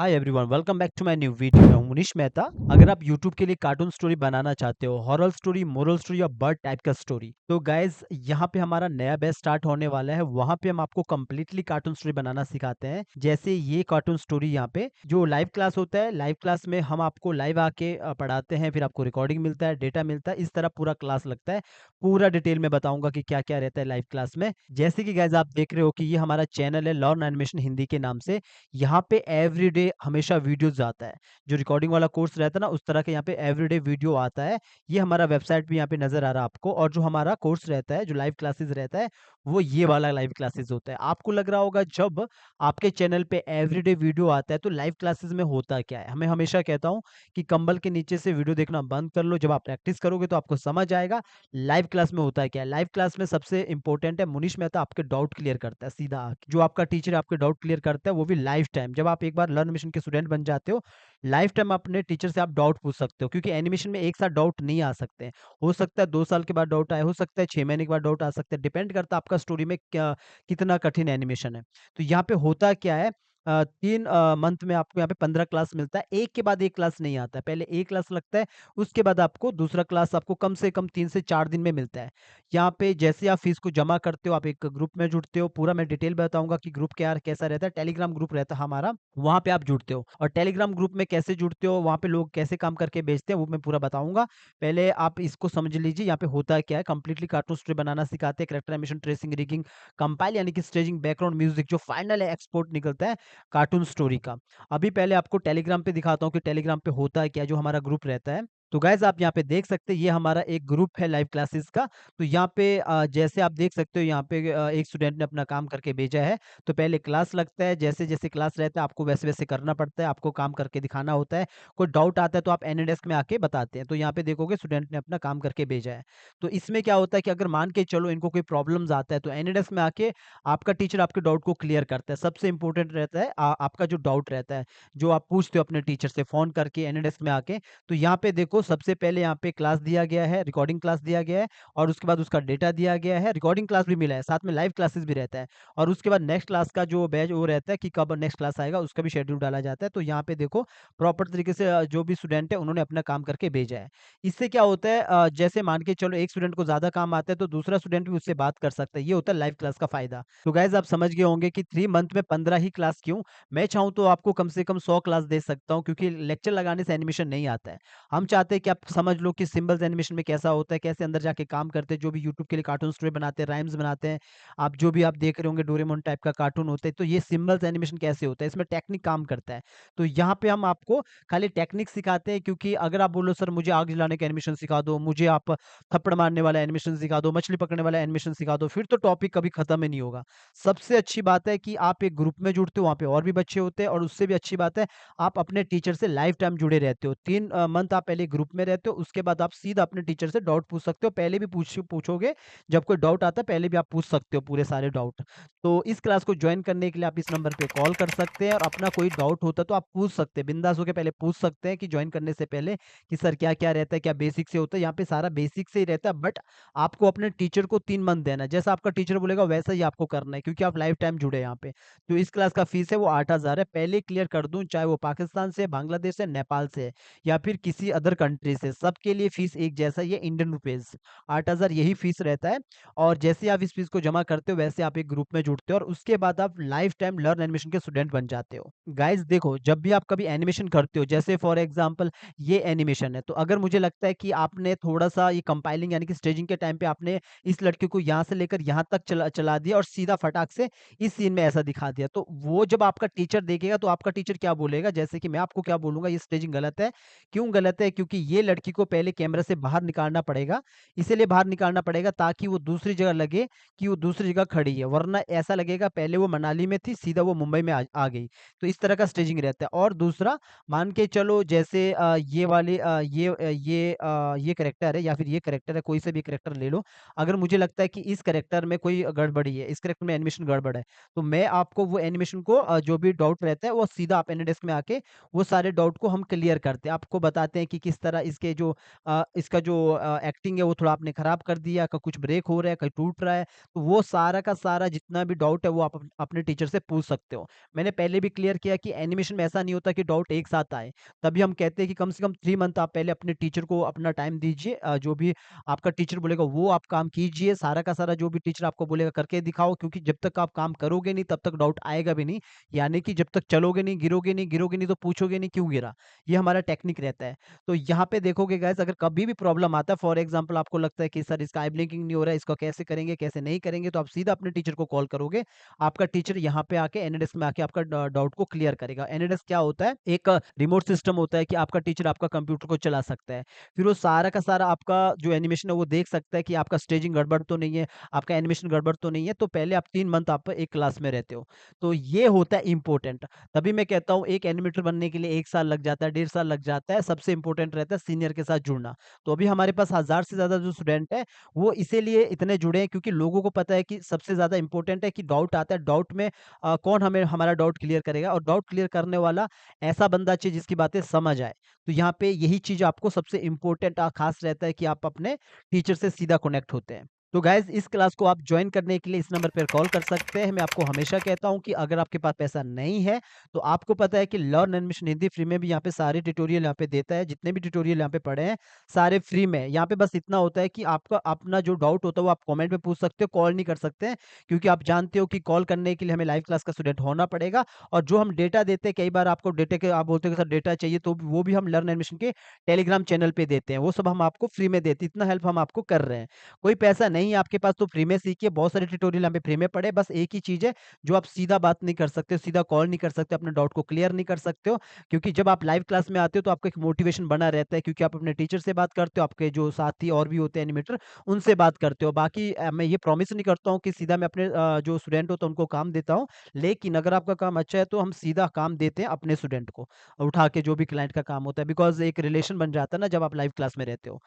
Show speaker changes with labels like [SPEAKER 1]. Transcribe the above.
[SPEAKER 1] Hi everyone, welcome back to my new video. मैं हूं मुनीश मेहता। अगर आप यूट्यूब के लिए कार्टून स्टोरी बनाना चाहते हो, हॉरर स्टोरी, मोरल स्टोरी या बर्ड टाइप का स्टोरी, तो गाइज यहाँ पे हमारा नया बैच स्टार्ट होने वाला है। वहाँ पे हम आपको कम्प्लीटली कार्टून स्टोरी बनाना सिखाते हैं। जैसे ये कार्टून स्टोरी यहाँ पे जो लाइव क्लास होता है, लाइव क्लास में हम आपको लाइव आके पढ़ाते हैं, फिर आपको रिकॉर्डिंग मिलता है, डेटा मिलता है, इस तरह पूरा क्लास लगता है। पूरा डिटेल में बताऊंगा कि क्या क्या रहता है लाइव क्लास में। जैसे कि गाइज आप देख रहे हो कि ये हमारा चैनल है लर्न एनिमेशन हिंदी के नाम से। यहाँ पे एवरीडे हमेशा वीडियोस आता है। जो रिकॉर्डिंग वाला कोर्स रहता है ना, उस तरह के यहाँ पे एवरीडे वीडियो आता है। ये हमारा वेबसाइट भी यहाँ पे नज़र आ रहा है आपको। और जो हमारा कोर्स रहता है, जो लाइव क्लासेस रहता है, वो ये वाला लाइव क्लासेस होता है। आपको लग रहा होगा जब आपके चैनल पे एवरीडे वीडियो आता है तो लाइव क्लासेस में होता क्या है? मैं हमेशा कहता हूँ कि कंबल के नीचे से वीडियो देखना बंद कर लो। जब आप प्रैक्टिस करोगे तो आपको समझ आएगा लाइव क्लास में होता क्या है। लाइव क्लास में सबसे इंपॉर्टेंट है, मुनीश मेहता आपके डाउट क्लियर करता है सीधा आके। जो आपका टीचर आपके डाउट क्लियर करता है वो भी लाइव टाइम। जब आप एक बार लर्न मिशन के स्टूडेंट बन जाते हो, लाइफ टाइम अपने टीचर से आप डाउट पूछ सकते हो, क्योंकि एनिमेशन में एक साथ डाउट नहीं आ सकते हैं। हो सकता है 2 साल के बाद डाउट आए, हो सकता है 6 महीने के बाद डाउट आ सकते हैं। डिपेंड करता है आपका स्टोरी में क्या कितना कठिन एनिमेशन है। तो यहाँ पे होता क्या है, 3 मंथ में आपको यहाँ पे 15 क्लास मिलता है। एक के बाद एक क्लास नहीं आता है। पहले एक क्लास लगता है, उसके बाद आपको दूसरा क्लास आपको कम से कम 3 से 4 दिन में मिलता है। यहाँ पे जैसे आप फीस को जमा करते हो, आप एक ग्रुप में जुड़ते हो। पूरा मैं डिटेल बताऊंगा कि ग्रुप क्या कैसा रहता है। टेलीग्राम ग्रुप रहता है हमारा, वहाँ पे आप जुड़ते हो। और टेलीग्राम ग्रुप में कैसे जुड़ते हो, वहाँ पे लोग कैसे काम करके बेचते हैं, वो मैं पूरा बताऊँगा। पहले आप इसको समझ लीजिए यहाँ पे होता क्या है। कंप्लीटली कार्टून स्टोरी बनाना सिखाते हैं, character animation, tracing, rigging, compile यानी कि स्टेजिंग, बैकग्राउंड म्यूजिक, जो फाइनल है एक्सपोर्ट निकलता है कार्टून स्टोरी का। अभी पहले आपको टेलीग्राम पे दिखाता हूँ कि टेलीग्राम पे होता है क्या, जो हमारा ग्रुप रहता है। तो गाइज़ आप यहाँ पे देख सकते हैं, ये हमारा एक ग्रुप है लाइव क्लासेस का। तो यहाँ पे जैसे आप देख सकते हो, यहाँ पे एक स्टूडेंट ने अपना काम करके भेजा है। तो पहले क्लास लगता है, जैसे-जैसे क्लास रहता है आपको वैसे-वैसे करना पड़ता है, आपको काम करके दिखाना होता है। कोई डाउट आता है तो आप एनीडेस्क में आके बताते हैं। तो यहाँ पे देखोगे स्टूडेंट ने अपना काम करके भेजा है। तो इसमें क्या होता है कि अगर मान के चलो इनको कोई प्रॉब्लम्स आता है तो एनीडेस्क में आके आपका टीचर आपके डाउट को क्लियर करता है। सबसे इम्पोर्टेंट रहता है आपका जो डाउट रहता है, जो आप पूछते हो अपने टीचर से फ़ोन करके एनीडेस्क में आके। तो यहाँ पे देखो सबसे पहले यहाँ पे क्लास दिया गया है, रिकॉर्डिंग क्लास दिया गया है और उसके बाद उसका डेटा दिया गया है। रिकॉर्डिंग क्लास भी मिला है, साथ में लाइव क्लासेस भी रहता है। और उसके बाद नेक्स्ट क्लास का जो बैच वो रहता है कि कब नेक्स्ट क्लास आएगा, उसका भी शेड्यूल डाला जाता है। तो यहाँ पे देखो प्रॉपर तरीके से जो भी स्टूडेंट है उन्होंने अपना काम करके भेजा है। इससे क्या होता है, जैसे मान के चलो एक स्टूडेंट को ज़्यादा काम आता है तो दूसरा स्टूडेंट भी उससे बात कर सकता है। ये होता है लाइव क्लास का फ़ायदा। तो गाइज़ आप समझ गए होंगे कि 3 मंथ में 15 ही क्लास क्यों? मैं चाहूँ तो आपको कम से कम 100 क्लास दे सकता हूँ, क्योंकि लेक्चर लगाने से एनिमेशन नहीं आता है। हम चाहते हैं कि आप समझ लो कि सिंबल्स एनिमेशन में कैसा होता है, कैसे अंदर जाके काम करते हैं। जो भी यूट्यूब के लिए कार्टून स्टोरी बनाते हैं, राइम्स बनाते हैं, आप जो भी आप देख रहे होंगे डोरेमोन टाइप का कार्टून होता है, तो ये सिंबल्स एनिमेशन कैसे होता है, इसमें टेक्निक काम करता है। तो यहाँ पे हम आपको खाली टेक्निक सिखाते हैं, क्योंकि अगर आप बोलो सर मुझे आग जलाने का एनिमेशन सिखा दो, मुझे आप थप्पड़ मारने वाला एनिमेशन सिखा दो, मछली पकड़ने वाला एनिमेशन सिखा दो, फिर तो टॉपिक कभी खत्म ही नहीं होगा। सबसे अच्छी बात है कि आप एक ग्रुप में जुड़ते हो, वहाँ पे और भी बच्चे होते हैं, और उससे भी अच्छी बात है आप अपने टीचर से लाइफ टाइम जुड़े रहते हो। 3 मंथ आप पहले ग्रुप में रहते हो, उसके बाद आप सीधा अपने टीचर से डाउट पूछ सकते हो। पहले भी पूछोगे, जब कोई डाउट आता है पहले भी आप पूछ सकते हो पूरे सारे डाउट। तो इस क्लास को जॉइन करने के लिए आप इस नंबर पे कॉल कर सकते हैं, और अपना कोई डाउट होता है तो आप पूछ सकते हैं, बिंदास होके पहले पूछ सकते हैं कि जॉइन करने से पहले कि सर क्या-क्या रहता है, क्या बेसिक से होता है? यहाँ पे सारा बेसिक से ही रहता है, बट आपको अपने टीचर को 3 मंथ देना है। जैसा आपका टीचर बोलेगा वैसा ही आपको करना है, क्योंकि आप लाइफ टाइम जुड़े हैं यहाँ पे। तो इस क्लास का फीस है वो 8,000 है। पहले क्लियर कर दूँ, चाहे वो पाकिस्तान से, बांग्लादेश से, नेपाल से है या फिर किसी अदर कंट्री से, सबके लिए फीस एक जैसा ही है, इंडियन रुपीज़ 8,000 यही फीस रहता है। और जैसे आप इस फीस को जमा करते हो वैसे आप एक ग्रुप में जुड़ते हो, और उसके बाद आप लाइफ टाइम लर्न एनिमेशन के स्टूडेंट बन जाते हो। गाइस देखो, जब भी आप कभी एनिमेशन करते हो, जैसे फॉर एग्जांपल ये एनिमेशन है, तो अगर मुझे लगता है कि आपने थोड़ा-सा ये कंपाइलिंग यानी कि स्टेजिंग के टाइम पे आपने इस लड़के को यहाँ से लेकर यहाँ तक चला चला दिया और सीधा फटाक से इस सीन में ऐसा दिखा दिया, तो वो जब आपका टीचर देखेगा तो आपका टीचर क्या बोलेगा? जैसे कि मैं आपको क्या बोलूँगा, ये स्टेजिंग गलत है। क्यों गलत है? क्योंकि ये लड़की को पहले कैमरा से बाहर निकालना पड़ेगा, इसीलिए बाहर निकालना पड़ेगा ताकि वो दूसरी जगह लगे कि वो दूसरी जगह खड़ी है, वरना ऐसा लगेगा पहले वो मनाली में थी, सीधा वो मुंबई में आ गई। तो इस तरह का स्टेजिंग रहता है। और दूसरा, मान के चलो जैसे ये वाली ये कैरेक्टर है या फिर ये कैरेक्टर है, कोई से भी कैरेक्टर ले लो। अगर मुझे लगता है कि इस कैरेक्टर में कोई गड़बड़ी है, इस कैरेक्टर में एनिमेशन गड़बड़ है, तो मैं आपको वो एनिमेशन को जो भी डाउट रहता है वो सीधा आप एनीडेस्क में आके वो सारे डाउट को हम क्लियर करते हैं। आपको बताते हैं कि किस इस तरह इसके जो इसका जो एक्टिंग है वो थोड़ा आपने खराब कर दिया, क कुछ ब्रेक हो रहा है, कहीं टूट रहा है, तो वो सारा का सारा जितना भी डाउट है वो आप अपने टीचर से पूछ सकते हो। मैंने पहले भी क्लियर किया कि एनिमेशन में ऐसा नहीं होता कि डाउट एक साथ आए। तभी हम कहते हैं कि कम से कम 3 मंथ आप पहले अपने टीचर को अपना टाइम दीजिए। जो भी आपका टीचर बोलेगा वो आप काम कीजिए। सारा का सारा जो भी टीचर आपको बोलेगा करके दिखाओ, क्योंकि जब तक आप काम करोगे नहीं तब तक डाउट आएगा भी नहीं। यानी कि जब तक चलोगे नहीं, गिरोगे नहीं तो पूछोगे नहीं क्यों गिरा? ये हमारा टेक्निक रहता है। तो यहाँ पे देखोगे गाइस, अगर कभी भी प्रॉब्लम आता है, फॉर एग्जांपल आपको लगता है कि सर इसका आई ब्लिंकिंग नहीं हो रहा है, इसको कैसे करेंगे, कैसे नहीं करेंगे, तो आप सीधा अपने टीचर को कॉल करोगे। आपका टीचर यहाँ पे आके एनएडएस में आके आपका डाउट को क्लियर करेगा। एनएडएस क्या होता है? एक रिमोट सिस्टम होता है कि आपका टीचर आपका कंप्यूटर को चला सकता है। फिर वो सारा का सारा आपका जो एनिमेशन है वो देख सकता है कि आपका स्टेजिंग गड़बड़ तो नहीं है, आपका एनिमेशन गड़बड़ तो नहीं है। तो पहले आप 3 मंथ आप एक क्लास में रहते हो। तो ये होता है इम्पोर्टेंट। तभी मैं कहता हूँ एक एनिमेटर बनने के लिए 1 साल लग जाता है, 1.5 साल लग जाता है। सबसे इम्पोर्टेंट रहता है सीनियर के साथ जुड़ना। तो अभी हमारे पास 1000 से ज़्यादा जो स्टूडेंट हैं, वो इसीलिए इतने जुड़े हैं क्योंकि लोगों को पता है कि सबसे ज़्यादा इम्पोर्टेंट है कि डाउट आता है, डाउट में कौन हमें हमारा डाउट क्लियर करेगा, और डाउट क्लियर करने वाला ऐसा बंदा चाहिए जिसकी बातें समझ आए। तो यहाँ पे यही चीज़ आपको सबसे इम्पोर्टेंट ख़ास रहता है कि आप अपने टीचर से सीधा कनेक्ट होते हैं। तो गाइज़ इस क्लास को आप जॉइन करने के लिए इस नंबर पर कॉल कर सकते हैं। मैं आपको हमेशा कहता हूँ कि अगर आपके पास पैसा नहीं है, तो आपको पता है कि लर्न एनिमेशन हिंदी फ्री में भी यहाँ पे सारे ट्यूटोरियल यहाँ पे देता है। जितने भी ट्यूटोरियल यहाँ पे पड़े हैं, सारे फ्री में। यहाँ पे बस इतना होता है कि आपका अपना जो डाउट होता है वो आप कमेंट में पूछ सकते हो, कॉल नहीं कर सकते हैं। क्योंकि आप जानते हो कि कॉल करने के लिए हमें लाइव क्लास का स्टूडेंट होना पड़ेगा, और जो हम डेटा देते हैं, कई बार आपको डेटा के आप बोलते हो कि सर डेटा चाहिए, तो वो भी हम लर्न एनिमेशन के टेलीग्राम चैनल पे देते हैं। वो सब हम आपको फ्री में देते हैं। इतना हेल्प हम आपको कर रहे हैं। कोई पैसा नहीं है आपके पास तो फ्री में सीखिए। बहुत सारे ट्यूटोरियल यहाँ पे फ्री में पड़े हैं। बस एक ही चीज़ है, जो आप सीधा बात नहीं कर सकते, सीधा कॉल नहीं कर सकते, अपने डाउट को क्लियर नहीं कर सकते हो। क्योंकि जब आप लाइव क्लास में आते हो तो आपको एक मोटिवेशन बना रहता है, क्योंकि आप अपने टीचर से बात करते हो, आपके जो साथी और भी होते हैं एनिमेटर, उनसे बात करते हो। बाकी मैं ये प्रॉमिस नहीं करता हूँ कि सीधा मैं अपने जो स्टूडेंट होता है उनको काम देता हूँ। लेकिन अगर आपका काम अच्छा है तो हम सीधा काम देते हैं अपने स्टूडेंट को, उठा के जो भी क्लाइंट का काम होता है, बिकॉज़ एक रिलेशन बन जाता है ना जब आप लाइव क्लास में रहते हो।